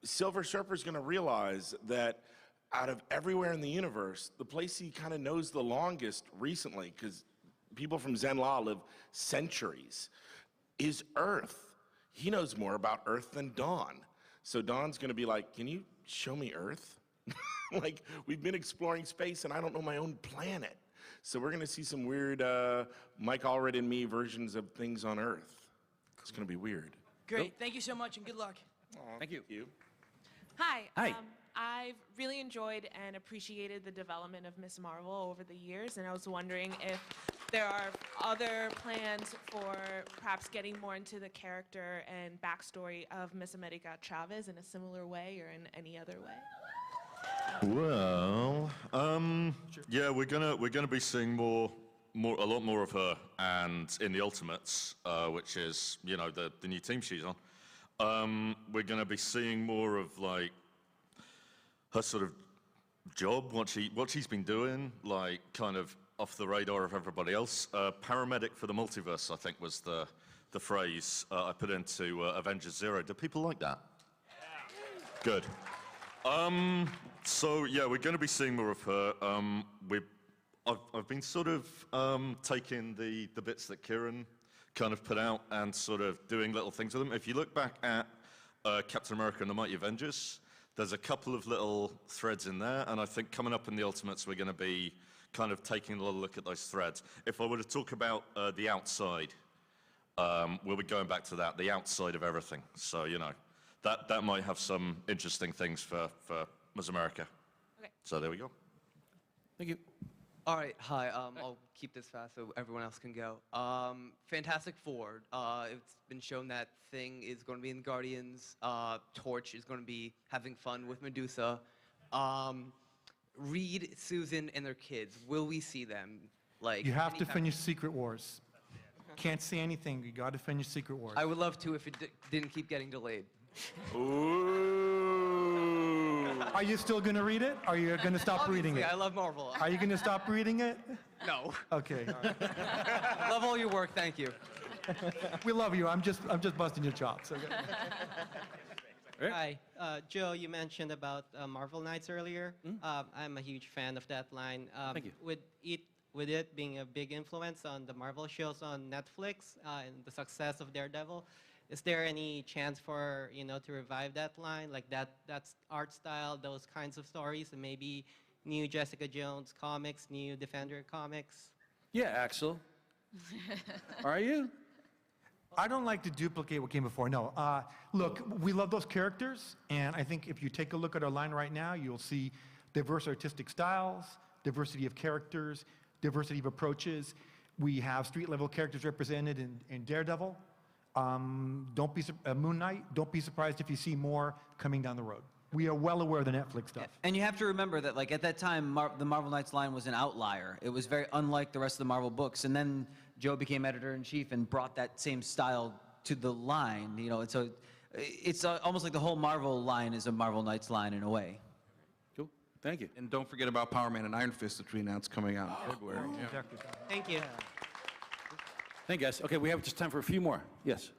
Silver Surfer's going to realize that out of everywhere in the universe, the place he kind of knows the longest recently, because people from Zenla live centuries, is Earth. He knows more about Earth than Dawn. So Dawn's going to be like, can you show me Earth? Like, we've been exploring space and I don't know my own planet. So we're going to see some weird Mike Allred and me versions of things on Earth. It's going to be weird. Great. Thank you so much, and good luck. Thank you. Hi. Hi. I've really enjoyed and appreciated the development of Miss Marvel over the years, and I was wondering if there are other plans for perhaps getting more into the character and backstory of Miss America Chavez in a similar way or in any other way. Well, yeah, we're gonna be seeing a lot more of her, and in the Ultimates, which is the new team she's on. We're gonna be seeing more of like her sort of job, what she's been doing, like kind of off the radar of everybody else. Paramedic for the multiverse, I think, was the phrase I put into Avengers Zero. Do people like that? Yeah. Good. So yeah, we're going to be seeing more of her. I've been sort of taking the bits that Kieran kind of put out and sort of doing little things with them. If you look back at Captain America and the Mighty Avengers, there's a couple of little threads in there, and I think coming up in the Ultimates, we're going to be kind of taking a little look at those threads. If I were to talk about the outside, we'll be going back to that, the outside of everything. So, that might have some interesting things for Ms. America. Okay. So there we go. Thank you. All right, hi. I'll keep this fast so everyone else can go. Fantastic Four. It's been shown that Thing is going to be in Guardians. Torch is going to be having fun with Medusa. Reed, Susan, and their kids. Will we see them? Like You have to anytime? finish Secret Wars. Can't say anything. You got to finish Secret Wars. I would love to if it didn't keep getting delayed. Ooh. Are you still going to read it? Are you going to stop reading it? I love Marvel. Are you going to stop reading it? No. Okay. Love all your work. Thank you. We love you. I'm just busting your chops. Okay? Hi, Joe. You mentioned about Marvel Knights earlier. I'm a huge fan of that line. Thank you. With it being a big influence on the Marvel shows on Netflix and the success of Daredevil, is there any chance for to revive that line, like that's art style, those kinds of stories, and maybe new Jessica Jones comics, new Defender comics? Yeah, Axel. Are you? I don't like to duplicate what came before. No. Look, we love those characters, and I think if you take a look at our line right now, you'll see diverse artistic styles, diversity of characters, diversity of approaches. We have street-level characters represented in Daredevil. Don't be Moon Knight. Don't be surprised if you see more coming down the road. We are well aware of the Netflix stuff. And you have to remember that, like, at that time, the Marvel Knights line was an outlier. It was very unlike the rest of the Marvel books. And then Joe became editor-in-chief and brought that same style to the line, you know. And so it's almost like the whole Marvel line is a Marvel Knights line in a way. Cool. Thank you. And don't forget about Power Man and Iron Fist, which we announced coming out in February. Yeah. Thank you. Thank you, guys. Okay, we have just time for a few more. Yes.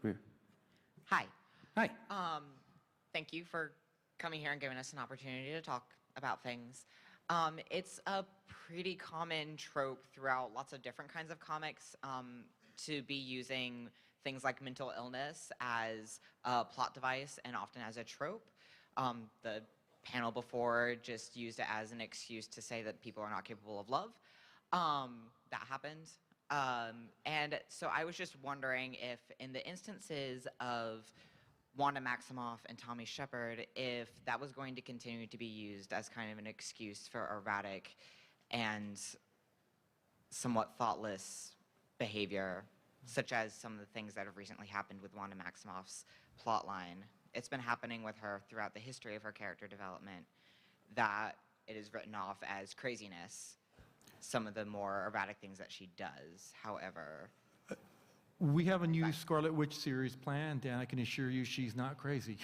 Hi. Hi. Thank you for coming here and giving us an opportunity to talk about things. It's a pretty common trope throughout lots of different kinds of comics to be using things like mental illness as a plot device and often as a trope. The panel before just used it as an excuse to say that people are not capable of love. That happened. And so I was just wondering if in the instances of Wanda Maximoff and Tommy Shepard, if that was going to continue to be used as kind of an excuse for erratic and somewhat thoughtless behavior, such as some of the things that have recently happened with Wanda Maximoff's plotline. It's been happening with her throughout the history of her character development, that it is written off as craziness, some of the more erratic things that she does. However, We have a new Scarlet Witch series planned, and I can assure you she's not crazy.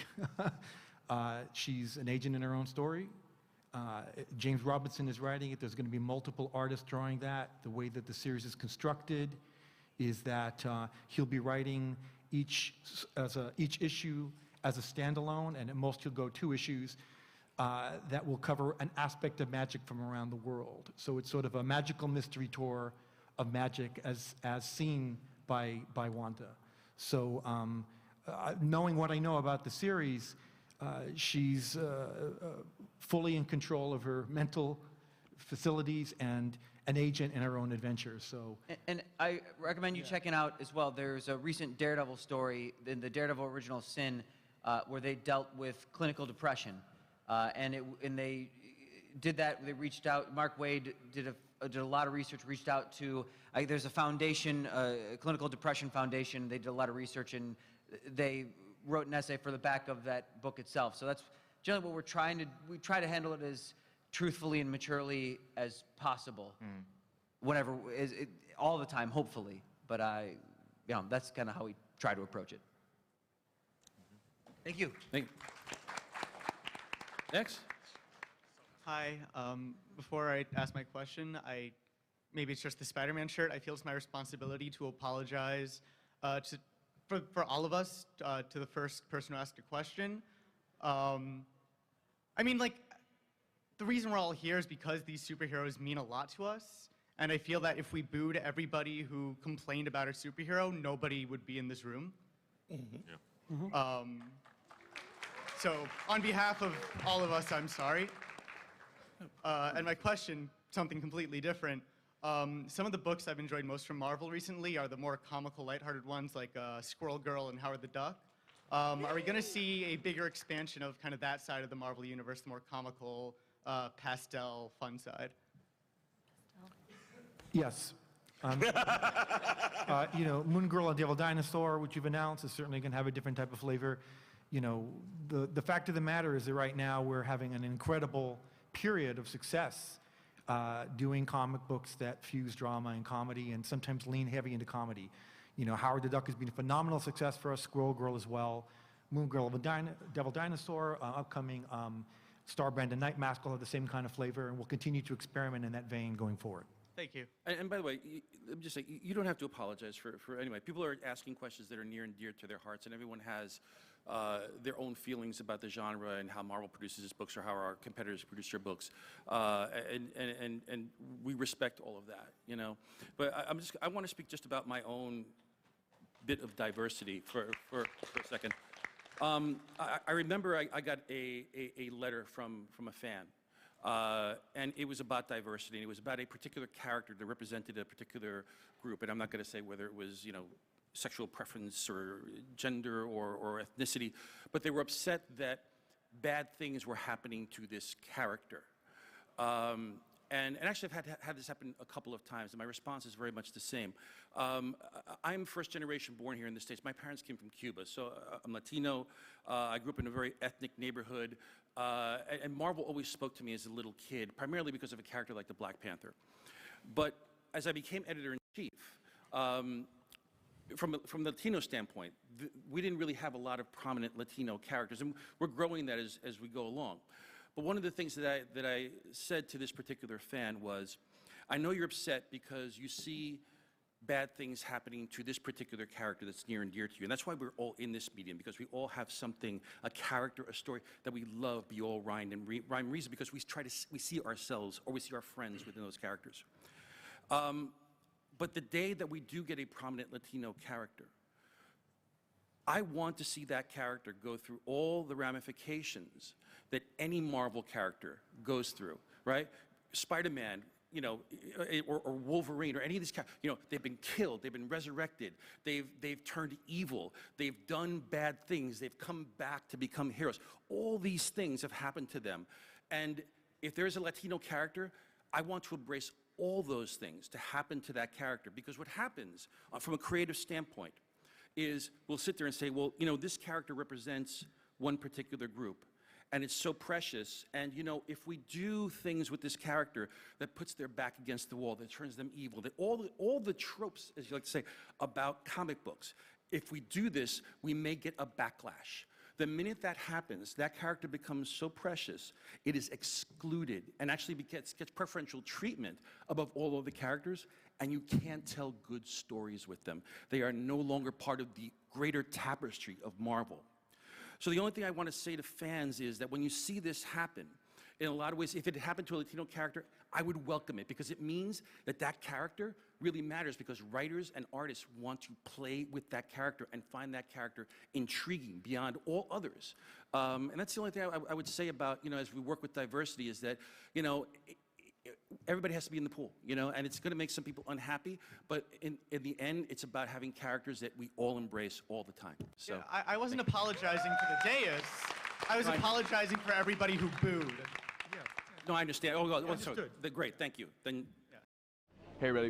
She's an agent in her own story. James Robinson is writing it. There's going to be multiple artists drawing that. The way that the series is constructed is that he'll be writing each issue as a standalone, and at most he'll go 2 issues that will cover an aspect of magic from around the world. So it's sort of a magical mystery tour of magic as seen by Wanda. So knowing what I know about the series, she's fully in control of her mental facilities and an agent in her own adventures. So, and I recommend you checking out as well. There's a recent Daredevil story in the Daredevil Original Sin where they dealt with clinical depression, and they did that. They reached out. Mark Waid did a lot of research. Reached out to there's a foundation, a clinical depression foundation. They did a lot of research, and they wrote an essay for the back of that book itself. So that's generally what we're trying to. We try to handle it as truthfully and maturely as possible. Whatever is all the time, hopefully. But that's kind of how we try to approach it. Thank you. Thank you. Next. Hi. Before I ask my question, maybe it's just the Spider-Man shirt. I feel it's my responsibility to apologize for all of us to the first person who asked a question. I mean, like, the reason we're all here is because these superheroes mean a lot to us. And I feel that if we booed everybody who complained about a superhero, nobody would be in this room. So on behalf of all of us, I'm sorry. And my question, something completely different. Some of the books I've enjoyed most from Marvel recently are the more comical, lighthearted ones like Squirrel Girl and Howard the Duck. Are we going to see a bigger expansion of kind of that side of the Marvel universe, the more comical, pastel, fun side? yes. Moon Girl and Devil Dinosaur, which you've announced, is certainly going to have a different type of flavor. The fact of the matter is that right now we're having an incredible period of success doing comic books that fuse drama and comedy and sometimes lean heavy into comedy. Howard the Duck has been a phenomenal success for us, Squirrel Girl as well. Moon Girl and Devil Dinosaur, upcoming Starbrand and Night Mask will have the same kind of flavor, and we'll continue to experiment in that vein going forward. Thank you. And by the way, let me just say, you don't have to apologize for anyway. People are asking questions that are near and dear to their hearts, and everyone has their own feelings about the genre and how Marvel produces its books or how our competitors produce their books, and we respect all of that, But I want to speak just about my own bit of diversity for a second. I remember I got a letter from a fan, and it was about diversity, and it was about a particular character that represented a particular group, and I'm not going to say whether it was, sexual preference or gender or ethnicity, but they were upset that bad things were happening to this character. And actually, I've had this happen a couple of times, and my response is very much the same. I'm first generation born here in the States. My parents came from Cuba, so I'm Latino. I grew up in a very ethnic neighborhood, and Marvel always spoke to me as a little kid, primarily because of a character like the Black Panther. But as I became editor-in-chief, from the Latino standpoint, we didn't really have a lot of prominent Latino characters, and we're growing that as we go along. But one of the things that I said to this particular fan was, I know you're upset because you see bad things happening to this particular character that's near and dear to you. And that's why we're all in this medium, because we all have something, a character, a story that we love beyond rhyme and reason, because we see ourselves or we see our friends within those characters. But the day that we do get a prominent Latino character, I want to see that character go through all the ramifications that any Marvel character goes through, right? Spider-Man, you know, or Wolverine, or any of these characters, you know, they've been killed, they've been resurrected, they've turned evil, they've done bad things, they've come back to become heroes. All these things have happened to them. And if there's a Latino character, I want to embrace all those things to happen to that character, because what happens from a creative standpoint is we'll sit there and say, well, you know, this character represents one particular group, and it's so precious, and you know, if we do things with this character that puts their back against the wall, that turns them evil, that all the tropes, as you like to say, about comic books, if we do this, we may get a backlash. The minute that happens, that character becomes so precious, it is excluded and actually gets preferential treatment above all of the characters, and you can't tell good stories with them. They are no longer part of the greater tapestry of Marvel. So the only thing I want to say to fans is that when you see this happen, in a lot of ways, if it happened to a Latino character, I would welcome it, because it means that that character really matters, because writers and artists want to play with that character and find that character intriguing beyond all others. And that's the only thing I would say about, you know, as we work with diversity, is that, you know, everybody has to be in the pool, you know, and it's going to make some people unhappy, but in the end, it's about having characters that we all embrace all the time. So Yeah, I wasn't apologizing for the dais. I was apologizing for everybody who booed. No, I understand. Oh, Understood. great, thank you. Then. Hey, ready?